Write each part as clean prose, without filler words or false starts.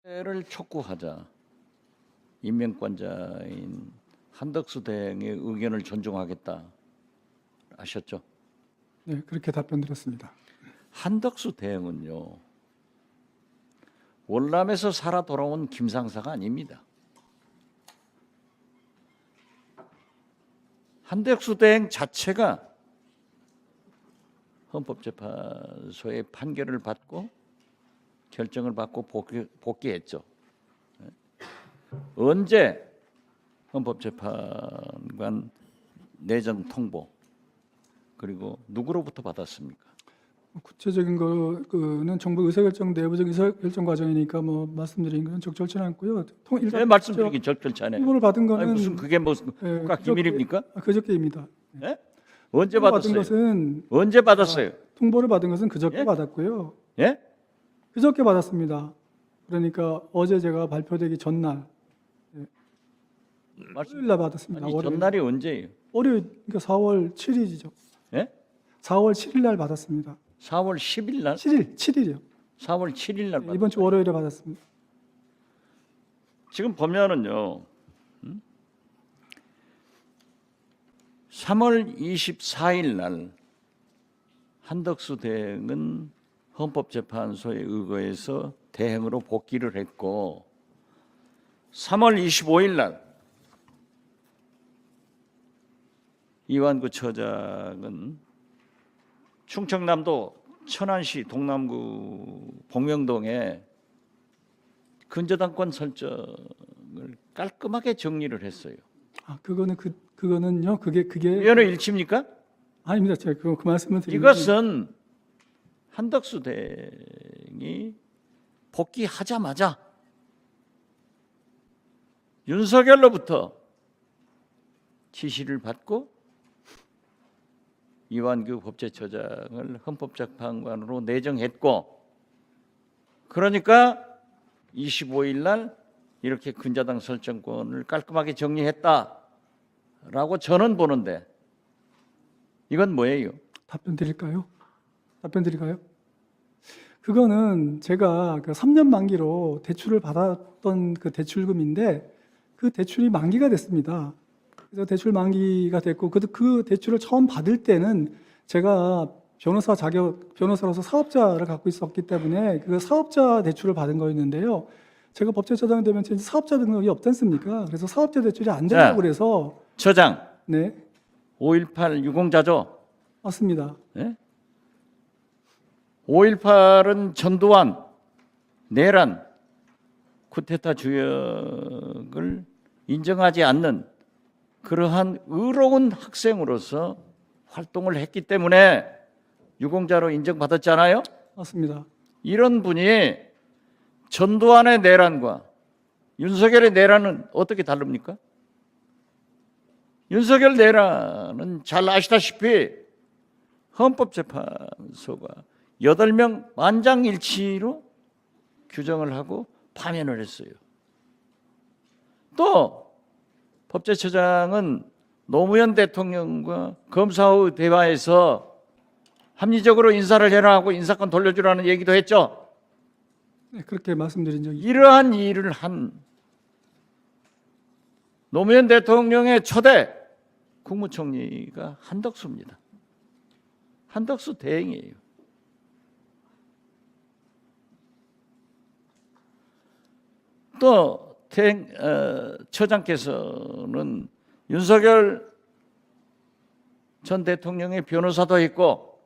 를 촉구하자. 임명권자인 한덕수 대행의 의견을 존중하겠다 하셨죠? 네, 그렇게 답변드렸습니다. 한덕수 대행은요, 월남에서 살아 돌아온 김상사가 아닙니다. 한덕수 대행 자체가 헌법재판소의 판결을 받고 결정을 받고 복귀했죠. 언제 헌법재판관 내정 통보 그리고 누구로부터 받았습니까? 구체적인 거는 정부 의사결정 내부적 의사결정 과정이니까 뭐 말씀드린 건 적절치 않고요. 네, 말씀드리기 적절치 않아요. 통보를 받은 거는 무슨 그게 무슨 국가 기밀입니까? 그저께입니다. 네? 언제 받은 받았어요? 것은 언제 받았어요? 통보를 받은 것은 그저께 예? 받았고요. 예? 그저께 받았습니다. 그러니까 어제 제가 발표되기 전날 월요일 날 받았습니다. 아니, 월요일. 전날이 언제예요? 월요일 그러니까 4월 7일이죠. 예? 4월 7일 날 받았습니다. 4월 10일 날? 7일이요. 4월 7일 날 이번 주 월요일에 받았습니다. 지금 보면은요, 3월 24일 날 한덕수 대행은 헌법재판소에 의거해서 대행으로 복귀를 했고, 3월 25일 날 이완구 처장은 충청남도 천안시 동남구 봉명동에 근저당권 설정을 깔끔하게 정리를 했어요. 아, 그거는요. 그게 위헌의 일치입니까? 아닙니다. 제가 그 말씀을 드리는 이것은 한덕수 대행이 복귀하자마자 윤석열로부터 지시를 받고 이완규 법제처장을 헌법재판관으로 내정했고, 그러니까 25일 날 이렇게 근저당 설정권을 깔끔하게 정리했다라고 저는 보는데, 이건 뭐예요? 답변 드릴까요? 그거는 제가 그 3년 만기로 대출을 받았던 그 대출금인데 그 대출이 만기가 됐습니다. 그래서 대출 만기가 됐고 그 대출을 처음 받을 때는 제가 변호사로서 사업자를 갖고 있었기 때문에 그 사업자 대출을 받은 거였는데요. 제가 법제처장 되면 사업자 등록이 없지 않습니까? 그래서 사업자 대출이 안 된다고 그래서 처장, 네, 5.18 유공자죠? 맞습니다. 네? 5.18은 전두환, 내란, 쿠데타 주역을 인정하지 않는 그러한 의로운 학생으로서 활동을 했기 때문에 유공자로 인정받았잖아요. 맞습니다. 이런 분이 전두환의 내란과 윤석열의 내란은 어떻게 다릅니까? 윤석열 내란은 잘 아시다시피 헌법재판소가 8명 만장일치로 규정을 하고 파면을 했어요. 또 법제처장은 노무현 대통령과 검사의 대화에서 합리적으로 인사를 해라 하고 인사권 돌려주라는 얘기도 했죠. 네, 그렇게 말씀드린 적이 이러한 일을 한 노무현 대통령의 초대 국무총리가 한덕수입니다. 한덕수 대행이에요. 또 처장께서는 윤석열 전 대통령의 변호사도 했고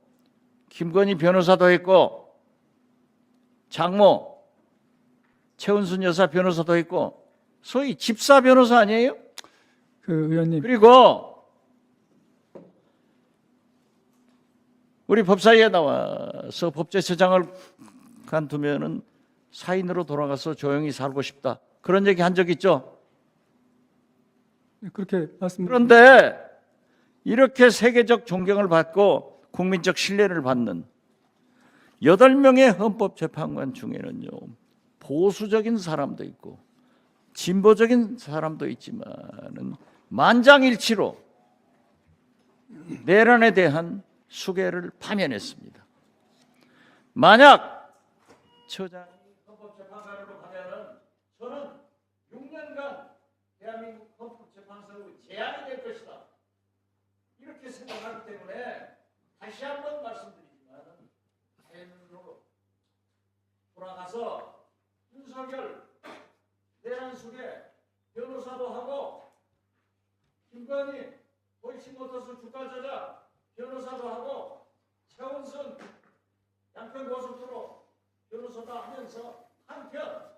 김건희 변호사도 했고 장모 최은순 여사 변호사도 했고 소위 집사 변호사 아니에요? 그 의원님 그리고 우리 법사위에 나와서 법제처장을 간두면은 사인으로 돌아가서 조용히 살고 싶다. 그런 얘기 한 적 있죠? 그렇게 그런데 이렇게 세계적 존경을 받고 국민적 신뢰를 받는 8명의 헌법재판관 중에는요, 보수적인 사람도 있고 진보적인 사람도 있지만은 만장일치로 내란에 대한 수개를 파면했습니다. 만약 처장이 헌법재판관 재판관으로 가면은 저는 6년간 대한민국 헌법재판소의 재앙이 될 것이다. 이렇게 생각하기 때문에 다시 한번 말씀드리지만 자연으로 돌아가서 윤석열 내란 속에 변호사도 하고 김건희 도이치모터스 주가 조작 변호사도 하고 최원순 양평고속도로 변호사도 하면서 한편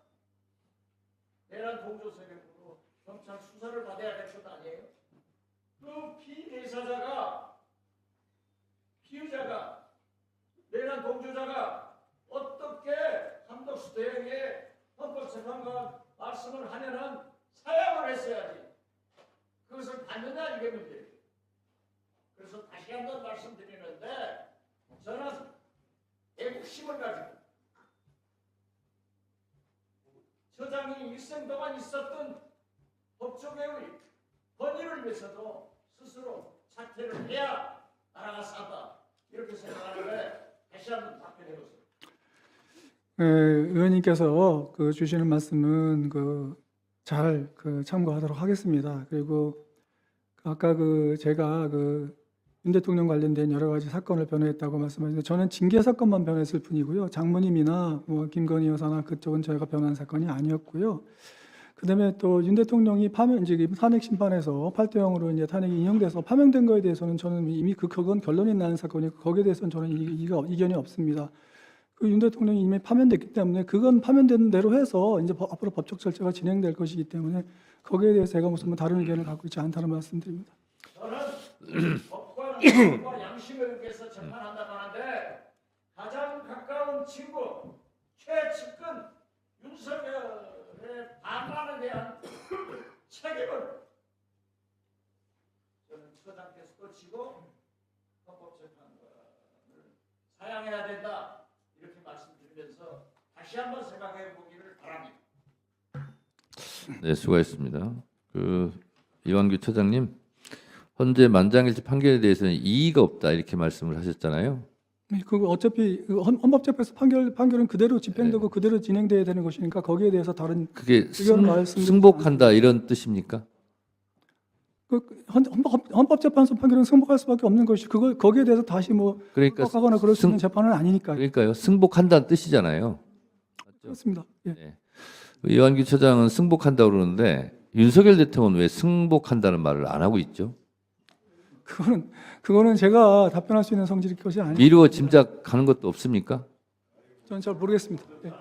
내란 동조 세력으로 경찰 수사를 받아야 될 것 아니에요? 그 피의자가 내란 동조자가 어떻게 한덕수 대행의 헌법재판관 말씀을 하면은 사양을 했어야지. 그것을 받느냐 이게 문제예요. 그래서 다시 한번 말씀드리는데 저는 애국심을 가지고 처장이 일생 동안 있었던 법조계의 권위를 위해서도 스스로 사퇴를 해야 나라가 산다. 이렇게 생각하는데 다시 한번 답변해 보세요. 의원님께서 주시는 말씀은 잘 참고하도록 하겠습니다. 그리고 아까 제가 윤 대통령 관련된 여러 가지 사건을 변호했다고 말씀하셨는데 저는 징계 사건만 변호했을 뿐이고요. 장모님이나 김건희 여사나 그쪽은 저희가 변호한 사건이 아니었고요. 그다음에 또 윤 대통령이 탄핵 심판에서 8대 0으로 이제 탄핵이 인용돼서 파면된 거에 대해서는 저는 이미 그건 결론이 나는 사건이고 거기에 대해서는 저는 이견이 없습니다. 윤 대통령이 이미 파면됐기 때문에 그건 파면된 대로 해서 이제 앞으로 법적 절차가 진행될 것이기 때문에 거기에 대해서 제가 무슨 다른 의견을 갖고 있지 않다는 말씀드립니다. 저는 법과 양심을 위해서 재판한다고 하는데 가장 가까운 친구 최측근 윤석열의 반란에 대한 책임을 저는 처장께서 거치고 헌법재판관을 사양해야 된다. 이렇게 말씀드리면서 다시 한번 생각해 보기를 바랍니다. 네, 수고하셨습니다. 이완규 처장님, 현재 만장일치 판결에 대해서는 이의가 없다 이렇게 말씀을 하셨잖아요. 어차피 헌법재판소 판결은 그대로 집행되고 그대로 진행돼야 되는 것이니까 거기에 대해서 다른 그게 의견을 말씀드리지 승복한다 이런 뜻입니까? 헌법재판소 판결은 승복할 수밖에 없는 것이 거기에 대해서 다시 그러니까 하거나 그럴 수 있는 재판은 아니니까요. 그러니까요, 승복한다는 뜻이잖아요. 그렇습니다. 예. 네. 이완규 처장은 승복한다 그러는데 윤석열 대통령은 왜 승복한다는 말을 안 하고 있죠? 그거는 제가 답변할 수 있는 성질의 것이 아니에요. 미루어 짐작하는 것도 없습니까? 저는 잘 모르겠습니다. 예.